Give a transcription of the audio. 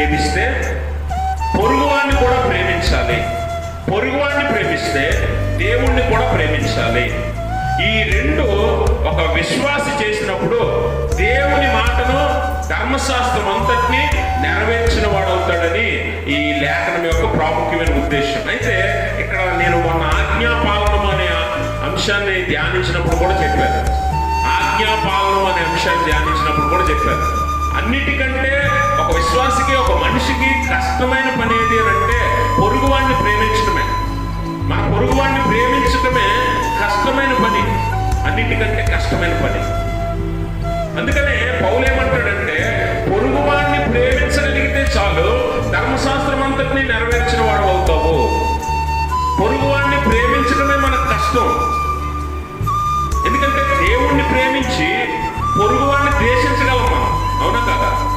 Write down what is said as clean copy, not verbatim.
ప్రేమిస్తే పొరుగువాడిని కూడా ప్రేమించాలి. పొరుగువాడిని ప్రేమిస్తే దేవుణ్ణి కూడా ప్రేమించాలి. ఈ రెండు ఒక విశ్వాసి చేసినప్పుడు దేవుని మాటను, ధర్మశాస్త్రం అంతటినీ నెరవేర్చిన వాడు అవుతాడని ఈ లేఖనం యొక్క ప్రాముఖ్యమైన ఉద్దేశం. అయితే ఇక్కడ నేను మొన్న ఆజ్ఞాపాలనం అనే అంశాన్ని ధ్యానించినప్పుడు కూడా చెప్పాను. ఆజ్ఞాపాలనం అనే అంశాన్ని ధ్యానించినప్పుడు కూడా చెప్పాను. అన్నిటికంటే ఒక విశ్వాసికి, ఒక మనిషికి కష్టమైన పని ఏది అంటే పొరుగువాడిని ప్రేమించడమే. మన పొరుగువాడిని ప్రేమించడమే కష్టమైన పని, అన్నిటికంటే కష్టమైన పని. అందుకనే పౌలు ఏమంటాడంటే, పొరుగువాడిని ప్రేమించగలిగితే చాలు, ధర్మశాస్త్రం అంతటినీ నెరవేర్చిన వాడు అవుతావు. పొరుగువాడిని ప్రేమించడమే మనకు కష్టం. ఎందుకంటే దేవుణ్ణి ప్రేమించి పొరుగువాడిని ద్వేషించగలం మనం, అవునా కదా?